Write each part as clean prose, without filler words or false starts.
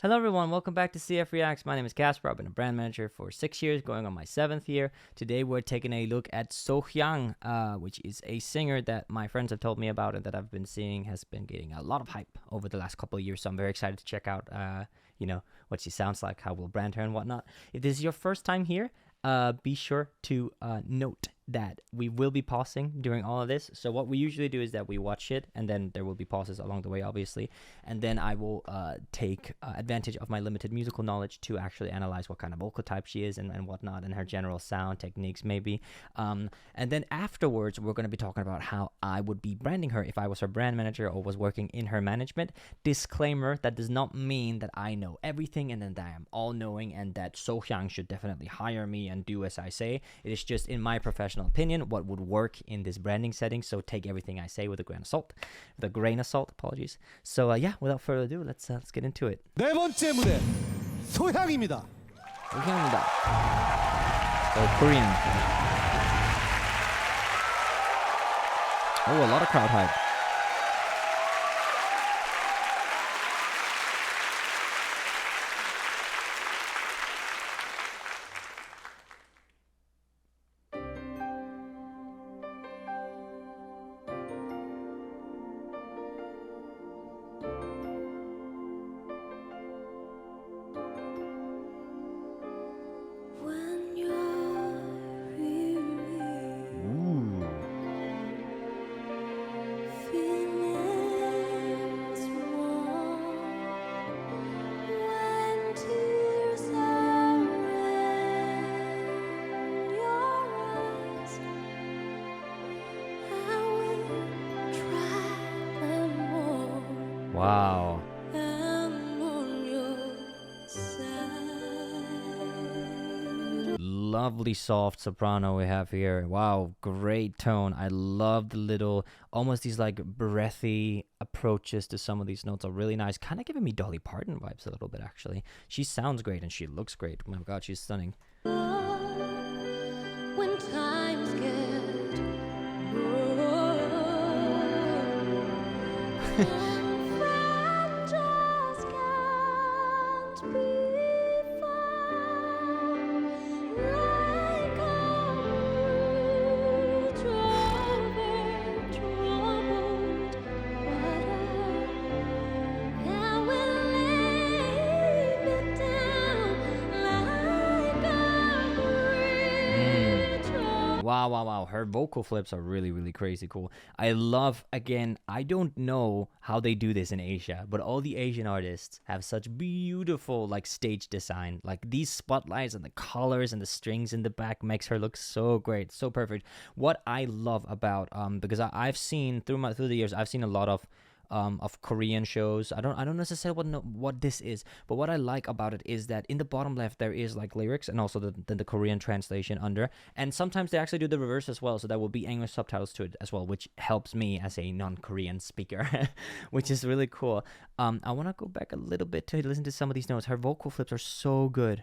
Hello everyone, welcome back to CF Reacts. My name is Casper. I've been a brand manager for 6 years, going on my 7th year. Today we're taking a look at Sohyang, which is a singer that my friends have told me about and that I've been seeing has been getting a lot of hype over the last couple of years. So I'm very excited to check out, what she sounds like, how we'll brand her and whatnot. If this is your first time here, be sure to note that we will be pausing during all of this. So what we usually do is that we watch it and then there will be pauses along the way, obviously, and then I will take advantage of my limited musical knowledge to actually analyze what kind of vocal type she is and whatnot, and her general sound techniques maybe, and then afterwards we're going to be talking about how I would be branding her if I was her brand manager or was working in her management. Disclaimer, that does not mean that I know everything and that I am all-knowing and that Sohyang should definitely hire me and do as I say. It is just in my professional opinion what would work in this branding setting, so take everything I say with a grain of salt. Apologies. So yeah, without further ado, let's get into it. 네 번째 무대 소향입니다. 소향입니다. So Korean. Oh, a lot of crowd hype. Wow. Lovely soft soprano we have here. Wow, great tone. I love the little, almost these like breathy approaches to some of these notes are really nice. Kind of giving me Dolly Parton vibes a little bit, actually. She sounds great and she looks great. Oh my god, she's stunning. When times get Wow. Her vocal flips are really crazy cool. I love, again, I don't know how they do this in Asia, but all the Asian artists have such beautiful like stage design. Like these spotlights and the colors and the strings in the back makes her look so great, so perfect. What I love about because I've seen through the years, I've seen a lot of Korean shows. I don't necessarily know what this is, but what I like about it is that in the bottom left there is like lyrics and also the Korean translation under, and sometimes they actually do the reverse as well, so there will be English subtitles to it as well, which helps me as a non-Korean speaker, which is really cool. I want to go back a little bit to listen to some of these notes. Her vocal flips are so good.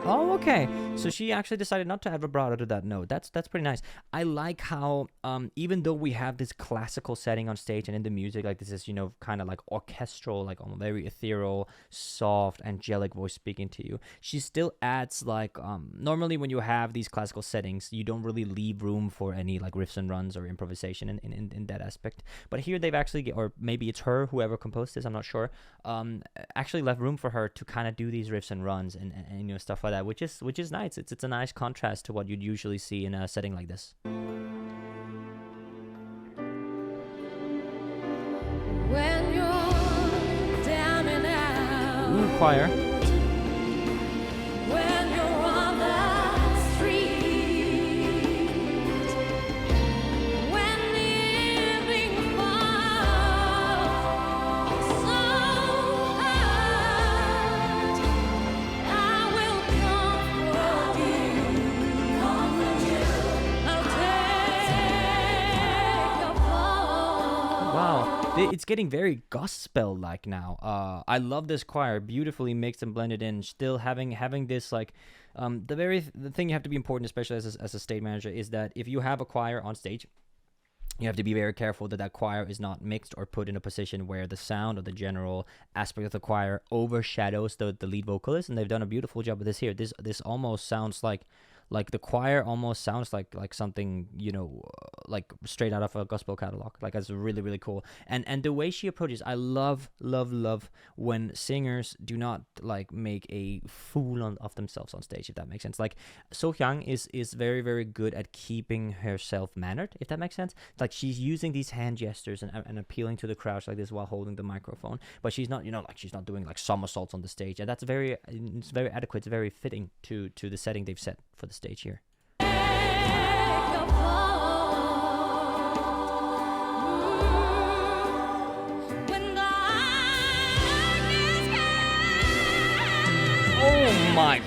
Oh, okay. So she actually decided not to add vibrato to that note. That's pretty nice. I like how even though we have this classical setting on stage and in the music, like this is, kind of like orchestral, like very ethereal, soft, angelic voice speaking to you, she still adds like normally when you have these classical settings, you don't really leave room for any like riffs and runs or improvisation in that aspect. But here they've actually, or maybe it's her, whoever composed this, I'm not sure, actually left room for her to kind of do these riffs and runs and stuff like that, which is nice. It's a nice contrast to what you'd usually see in a setting like this. when you're down and out. Ooh, choir. When you're on the street. When the evening falls so hard, I will comfort you. I'll take your fall. Wow. It's getting very gospel-like now. I love this choir, beautifully mixed and blended in. Still having this like, the thing you have to be important, especially as a stage manager, is that if you have a choir on stage, you have to be very careful that choir is not mixed or put in a position where the sound or the general aspect of the choir overshadows the lead vocalist. And they've done a beautiful job of this here. This almost sounds like the choir almost sounds like something, you know, like straight out of a gospel catalog. Like, that's really, really cool. And the way she approaches, I love when singers do not like make a fool of themselves on stage, if that makes sense. Like, Sohyang is very, very good at keeping herself mannered, if that makes sense. Like, she's using these hand gestures and appealing to the crowd like this while holding the microphone, but she's not, you know, like, she's not doing like somersaults on the stage. And it's very adequate. It's very fitting to the setting they've set for the stage here. Oh my.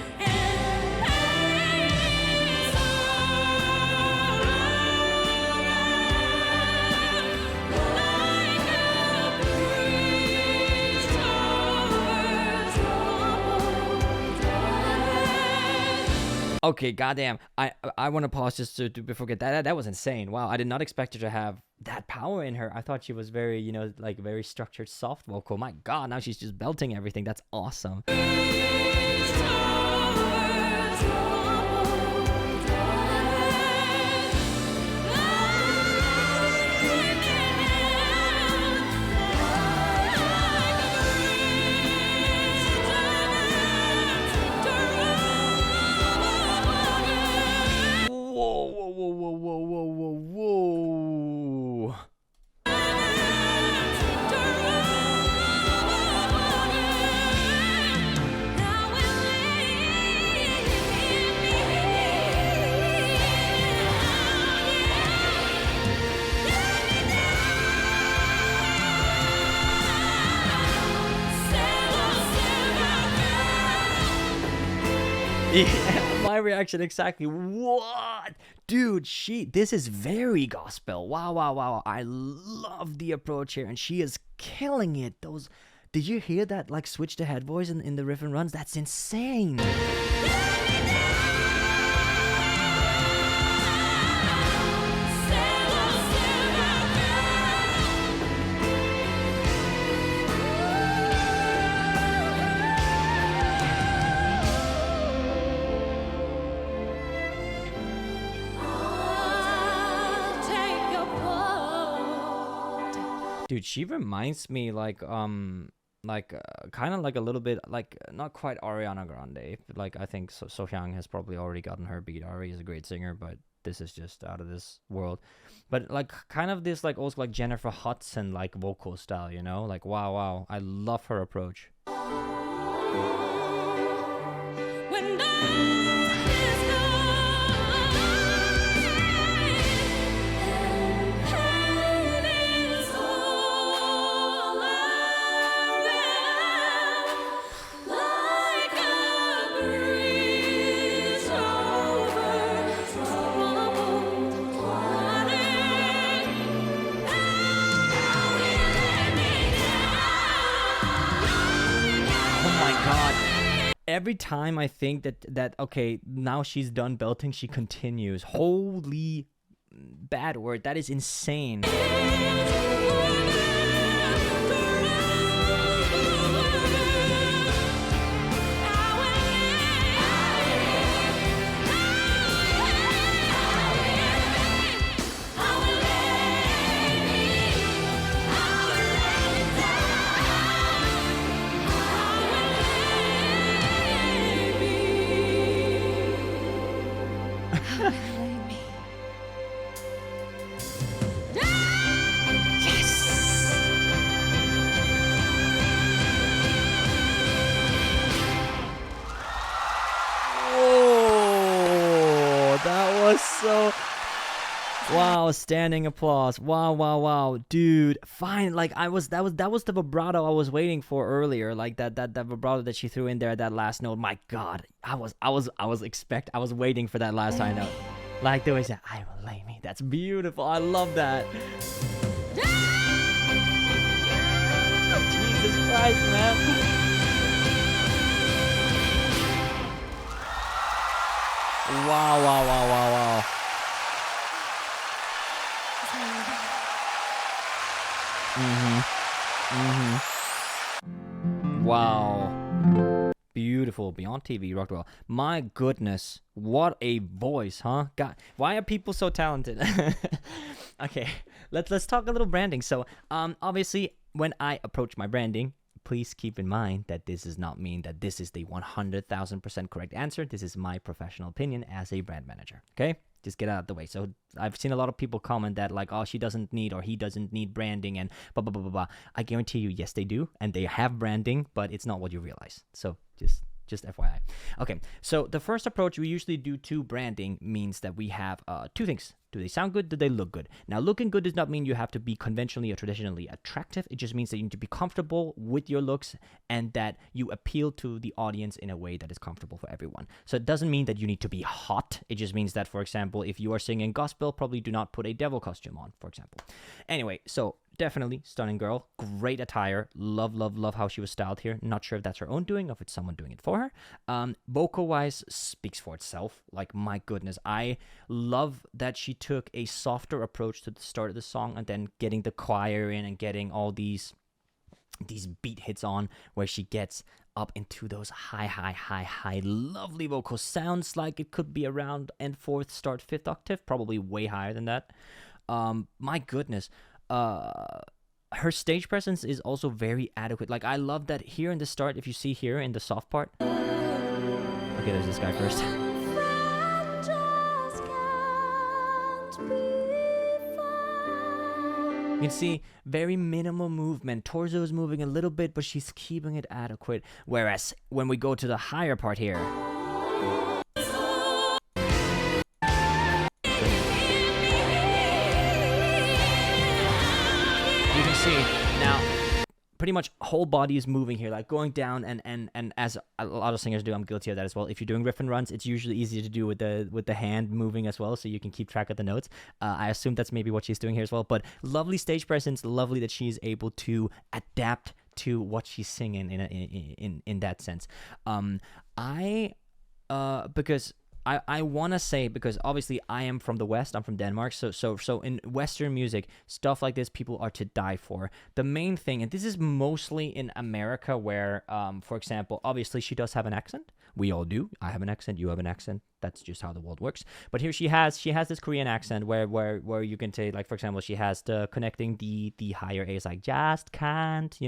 Okay, goddamn. I want to pause just to before get that was insane. Wow, I did not expect her to have that power in her. I thought she was very, you know, like very structured soft vocal. My god, now she's just belting everything. That's awesome. Whoa. Yeah, my reaction exactly. What? Dude, this is very gospel. Wow. I love the approach here, and she is killing it. Did you hear that, like, switch to head voice in the riff and runs? That's insane. Dude, she reminds me like kind of like a little bit like not quite Ariana Grande. Like, I think Sohyang has probably already gotten her beat. Ari is a great singer, but this is just out of this world. But like kind of this like also like Jennifer Hudson like vocal style, you know? Like wow. I love her approach. Every time I think that okay, now she's done belting, she continues. Holy bad word. That is insane. So wow, standing applause. Wow, dude. Fine. Like that was the vibrato I was waiting for earlier. Like that vibrato that she threw in there, that last note. My god, I was waiting for that last high note. Like the way she said, "I will lay me." That's beautiful. I love that. Christ, man. Wow, wow, wow, wow, wow. Wow. Beautiful. Beyond TV, rocked well. My goodness. What a voice, huh? God, why are people so talented? Okay, let's talk a little branding. So, obviously, when I approach my branding, please keep in mind that this does not mean that this is the 100,000% correct answer. This is my professional opinion as a brand manager. Okay? Just get out of the way. So I've seen a lot of people comment that like, oh, she doesn't need or he doesn't need branding and blah, blah, blah, blah, blah. I guarantee you, yes, they do. And they have branding, but it's not what you realize. So just FYI. Okay, so the first approach we usually do to branding means that we have two things. Do they sound good? Do they look good? Now, looking good does not mean you have to be conventionally or traditionally attractive. It just means that you need to be comfortable with your looks and that you appeal to the audience in a way that is comfortable for everyone. So it doesn't mean that you need to be hot. It just means that, for example, if you are singing gospel, probably do not put a devil costume on, for example. Anyway, so definitely stunning girl, great attire, love how she was styled here. Not sure if that's her own doing or if it's someone doing it for her. Vocal wise speaks for itself. Like, my goodness, I love that she took a softer approach to the start of the song and then getting the choir in and getting all these beat hits on where she gets up into those high lovely vocals. Sounds like it could be around end fourth, start fifth octave, probably way higher than that. My goodness. Her stage presence is also very adequate. Like, I love that here in the start, if you see here in the soft part. Okay, there's this guy first. You can see very minimal movement. Torso is moving a little bit, but she's keeping it adequate. Whereas when we go to the higher part here, you can see now pretty much whole body is moving here, like going down, and as a lot of singers do, I'm guilty of that as well. If you're doing riff and runs, it's usually easier to do with the hand moving as well, so you can keep track of the notes. I assume that's maybe what she's doing here as well. But lovely stage presence, lovely that she's able to adapt to what she's singing in that sense. Because I want to say, because obviously I am from the West, I'm from Denmark, so in Western music, stuff like this people are to die for. The main thing, and this is mostly in America where, for example, obviously she does have an accent. We all do. I have an accent, you have an accent. That's just how the world works. But here she has this Korean accent where you can say, like, for example, she has the connecting the higher A's, like just can't,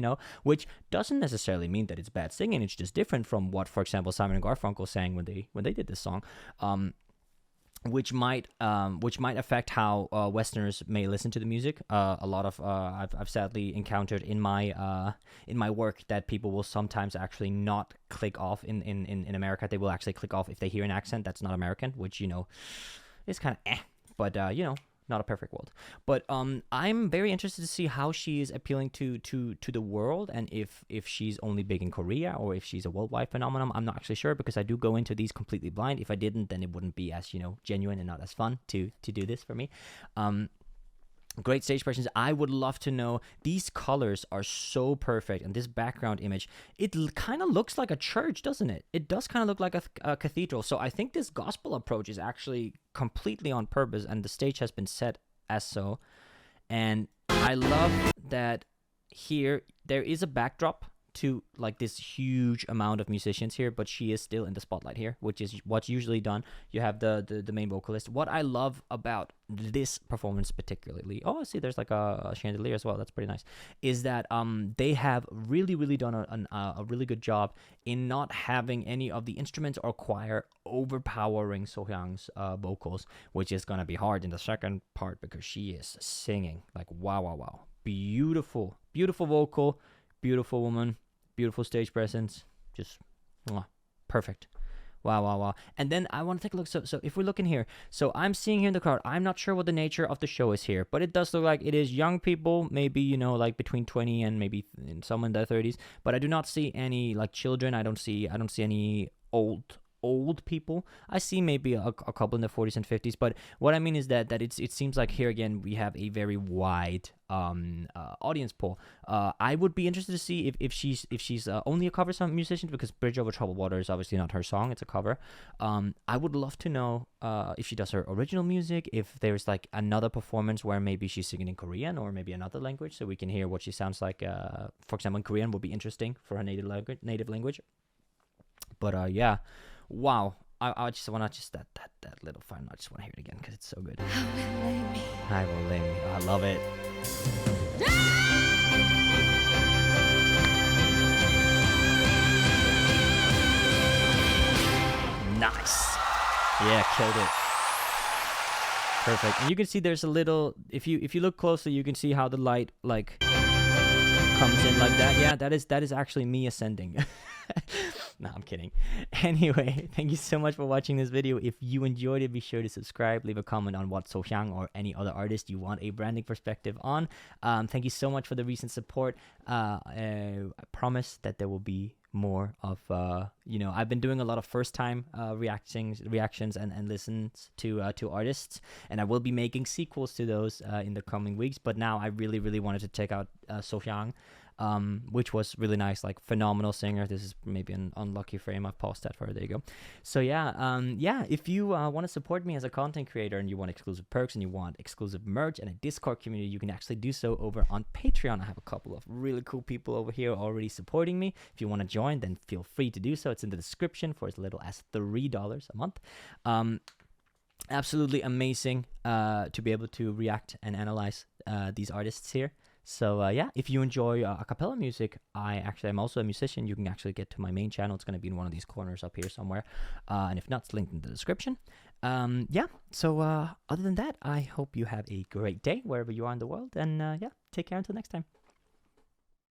which doesn't necessarily mean that it's bad singing. It's just different from what, for example, Simon and Garfunkel sang when they did this song. Which might affect how Westerners may listen to the music. A lot of I've sadly encountered in my work that people will sometimes actually not click off in America. They will actually click off if they hear an accent that's not American, which is kind of but not a perfect world. But I'm very interested to see how she is appealing to the world, and if she's only big in Korea or if she's a worldwide phenomenon. I'm not actually sure, because I do go into these completely blind. If I didn't, then it wouldn't be as genuine and not as fun to do this for me. Great stage presence. I would love to know, these colors are so perfect, and this background image, it kind of looks like a church, doesn't it? It does kind of look like a cathedral. So I think this gospel approach is actually completely on purpose, and the stage has been set as so. And I love that here there is a backdrop to like this huge amount of musicians here, but she is still in the spotlight here, which is what's usually done. You have the main vocalist. What I love about this performance particularly, oh, see, there's like a chandelier as well, that's pretty nice, is that they have really done a really good job in not having any of the instruments or choir overpowering Sohyang's vocals, which is gonna be hard in the second part because she is singing like wow. Beautiful vocal, beautiful woman, beautiful stage presence, just perfect. Wow. And then I want to take a look. So if we look in here, so I'm seeing here in the crowd, I'm not sure what the nature of the show is here, but it does look like it is young people, maybe, like between 20 and maybe some in their 30s, but I do not see any like children. I don't see any old old people. I see maybe a couple in the 40s and 50s, but what I mean is that it seems like here again we have a very wide audience pool. I would be interested to see if she's only a cover song musician, because Bridge Over Troubled Water is obviously not her song, it's a cover. I would love to know if she does her original music, if there's like another performance where maybe she's singing in Korean or maybe another language, so we can hear what she sounds like. For example, in Korean would be interesting for her native language. But yeah, wow. I just want to just that little fun. I just want to hear it again because it's so good. I will lay me. I love it. Nice. Yeah, killed it. Perfect. And you can see there's a little. If you look closely, you can see how the light like comes in like that. Yeah, that is actually me ascending. No, I'm kidding. Anyway, thank you so much for watching this video. If you enjoyed it, be sure to subscribe, leave a comment on what So-hyang or any other artist you want a branding perspective on. Thank you so much for the recent support. I promise that there will be more of I've been doing a lot of first time reactions and listens to artists, and I will be making sequels to those in the coming weeks. But now I really wanted to check out Sohyang, which was really nice, like phenomenal singer. This is maybe an unlucky frame. I've paused that for her. There you go. So yeah, if you want to support me as a content creator and you want exclusive perks and you want exclusive merch and a Discord community, you can actually do so over on Patreon. I have a couple of really cool people over here already supporting me. If you want to join, then feel free to do so. It's in the description for as little as $3 a month. Absolutely amazing to be able to react and analyze these artists here. So yeah, if you enjoy a cappella music, I'm also a musician. You can actually get to my main channel. It's going to be in one of these corners up here somewhere. And if not, it's linked in the description. Yeah, so other than that, I hope you have a great day wherever you are in the world. And yeah, take care until next time.